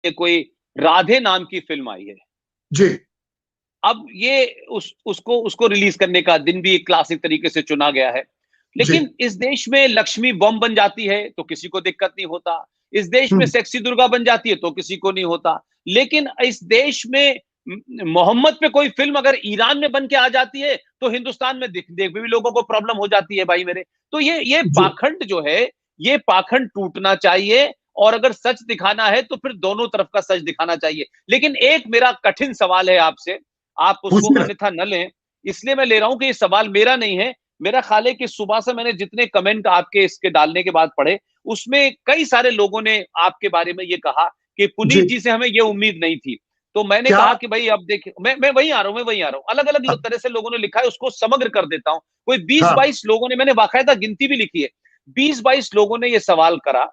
कोई राधे नाम की फिल्म आई है जी। अब ये उसको रिलीज करने का दिन भी एक क्लासिक तरीके से चुना गया है। जी। लेकिन इस देश में लक्ष्मी बॉम्ब बन जाती है तो किसी को दिक्कत नहीं होता, इस देश में हम्म। सेक्सी दुर्गा बन जाती है तो किसी को नहीं होता। लेकिन इस देश में मोहम्मद पे कोई फिल्म अगर ईरान में बन के आ जाती है तो हिंदुस्तान में देख देख भी लोगों को प्रॉब्लम हो जाती है भाई मेरे। तो ये जी। पाखंड जो है, ये पाखंड टूटना चाहिए और अगर सच दिखाना है तो फिर दोनों तरफ का सच दिखाना चाहिए। लेकिन एक मेरा कठिन सवाल है आपसे, आप उसको पूछिए। अन्यथा न लें, इसलिए मैं ले रहा हूं कि ये सवाल मेरा नहीं है। मेरा ख्याल है कि सुबह से मैंने जितने कमेंट आपके इसके डालने के बाद पढ़े, उसमें कई सारे लोगों ने आपके बारे में ये कहा कि जी। पुनीत जी से हमें ये उम्मीद नहीं थी। तो मैंने क्या? कहा कि भाई अब देखिए, मैं वहीं आ रहा हूं, मैं वहीं आ रहा हूं। अलग अलग तरह से लोगों ने लिखा है, उसको समग्र कर देता हूं। कोई बीस हाँ। बाईस लोगों ने, मैंने बाकायदा गिनती भी लिखी है, 20-22 लोगों ने ये सवाल करा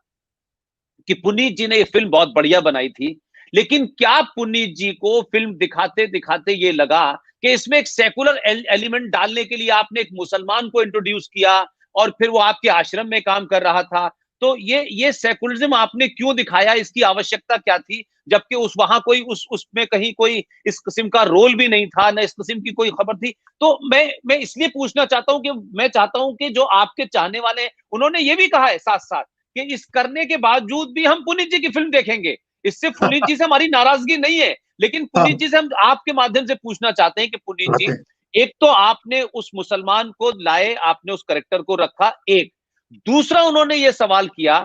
कि पुनीत जी ने ये फिल्म बहुत बढ़िया बनाई थी, लेकिन क्या पुनीत जी को फिल्म दिखाते दिखाते ये लगा कि इसमें एक सेकुलर एलिमेंट डालने के लिए आपने एक मुसलमान को इंट्रोड्यूस किया और फिर वो आपके आश्रम में काम कर रहा था। तो ये सेकुलरिज्म आपने क्यों दिखाया, इसकी आवश्यकता क्या थी? जबकि उस वहां कोई उसमें कहीं कोई इस किस्म का रोल भी नहीं था, ना इस किस्म की कोई खबर थी। तो मैं इसलिए पूछना चाहता हूं कि मैं चाहता हूं कि जो आपके चाहने वाले हैं, उन्होंने ये भी कहा है साथ साथ कि इस करने के बावजूद भी हम पुनीत जी की फिल्म देखेंगे। इससे पुनीत जी से हमारी नाराजगी नहीं है, लेकिन पुनीत हाँ। जी से हम आपके माध्यम से पूछना चाहते हैं कि पुनीत जी, रखें। एक तो आपने उस मुसलमान को लाए, आपने उस करेक्टर को रखा, एक। दूसरा उन्होंने ये सवाल किया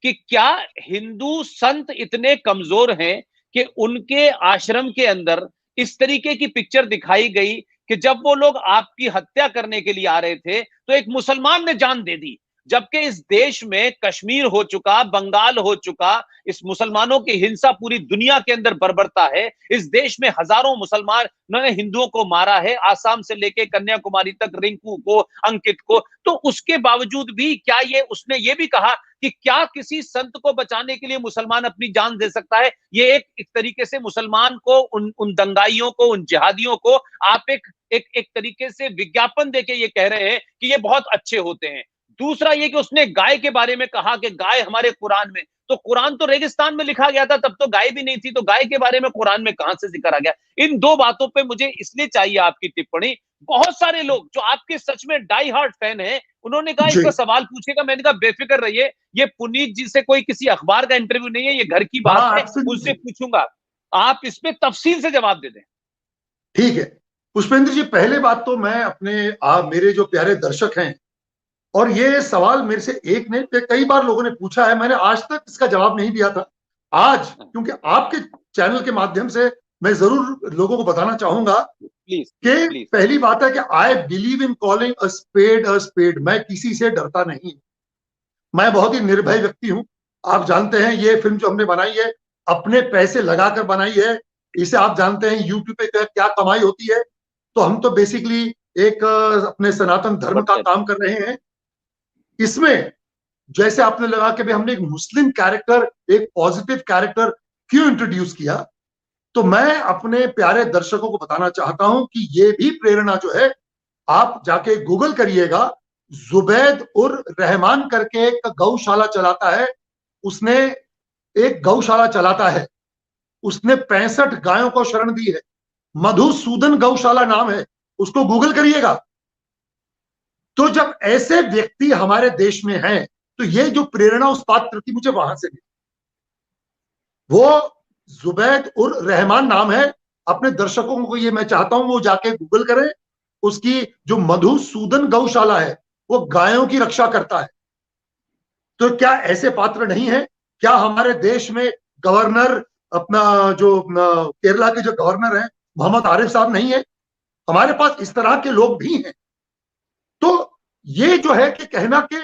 कि क्या हिंदू संत इतने कमजोर हैं कि उनके आश्रम के अंदर इस तरीके की पिक्चर दिखाई गई कि जब वो लोग आपकी हत्या करने के लिए आ रहे थे तो एक मुसलमान ने जान दे दी। जबकि इस देश में कश्मीर हो चुका, बंगाल हो चुका, इस मुसलमानों की हिंसा पूरी दुनिया के अंदर बर्बरता है। इस देश में हजारों मुसलमान ने हिंदुओं को मारा है, आसाम से लेके कन्याकुमारी तक, रिंकू को, अंकित को। तो उसके बावजूद भी क्या ये उसने ये भी कहा कि क्या किसी संत को बचाने के लिए मुसलमान अपनी जान दे सकता है? ये एक तरीके से मुसलमान को, उन दंगाइयों को, उन जिहादियों को आप एक तरीके से विज्ञापन देके ये कह रहे हैं कि ये बहुत अच्छे होते हैं। दूसरा ये कि उसने गाय के बारे में कहा कि गाय हमारे कुरान में, तो कुरान तो रेगिस्तान में लिखा गया था, तब तो गाय भी नहीं थी, तो गाय के बारे में कुरान में कहां से जिक्र आ गया? इन दो बातों पे मुझे इसलिए चाहिए आपकी टिप्पणी। बहुत सारे लोग जो आपके सच में डाई हार्ट फैन हैं, उन्होंने कहा जी। इसका सवाल पूछेगा। मैंने कहा बेफिक्र रहिए, ये पुनीत जी से कोई किसी अखबार का इंटरव्यू नहीं है, ये घर की बात हाँ, है, उनसे एब्सोल्युटली। पूछूंगा। आप इस पे तफसील से जवाब दे दें। ठीक है। पुष्पेंद्र जी, पहले बात तो मैं अपने आप, मेरे जो प्यारे दर्शक हैं, और ये सवाल मेरे से एक नहीं कई बार लोगों ने पूछा है, मैंने आज तक इसका जवाब नहीं दिया था। आज क्योंकि आपके चैनल के माध्यम से मैं जरूर लोगों को बताना चाहूंगा प्लीज कि प्लीज। पहली बात है कि I believe in calling a spade. मैं किसी से डरता नहीं, मैं बहुत ही निर्भय व्यक्ति हूं। आप जानते हैं ये फिल्म जो हमने बनाई है, अपने पैसे लगाकर बनाई है। इसे आप जानते हैं यूट्यूब पे क्या कमाई होती है। तो हम तो बेसिकली एक अपने सनातन धर्म का काम कर रहे हैं। इसमें जैसे आपने लगा कि भाई हमने एक मुस्लिम कैरेक्टर, एक पॉजिटिव कैरेक्टर क्यों इंट्रोड्यूस किया, तो मैं अपने प्यारे दर्शकों को बताना चाहता हूं कि ये भी प्रेरणा जो है, आप जाके गूगल करिएगा, जुबैद उर रहमान करके एक गौशाला चलाता है। उसने एक गौशाला चलाता है, उसने 65 गायों को शरण दी है। मधुसूदन गौशाला नाम है, उसको गूगल करिएगा। तो जब ऐसे व्यक्ति हमारे देश में हैं, तो ये जो प्रेरणा उस पात्र की मुझे वहां से मिली। वो जुबैद उर रहमान नाम है। अपने दर्शकों को ये मैं चाहता हूं वो जाके गूगल करें। उसकी जो मधुसूदन गौशाला है, वो गायों की रक्षा करता है। तो क्या ऐसे पात्र नहीं है? क्या हमारे देश में गवर्नर, अपना जो केरला के जो गवर्नर हैं, मोहम्मद आरिफ साहब नहीं है? हमारे पास इस तरह के लोग भी हैं। तो ये जो है कि कहना कि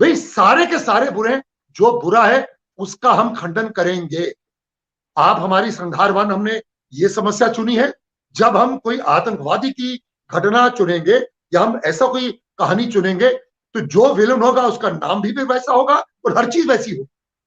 भाई सारे के सारे बुरे हैं, जो बुरा है उसका हम खंडन करेंगे। आप हमारी संघारवान, हमने ये समस्या चुनी है। जब हम कोई आतंकवादी की घटना चुनेंगे या हम ऐसा कोई कहानी चुनेंगे, तो जो विलन होगा उसका नाम भी वैसा होगा और हर चीज वैसी होगी।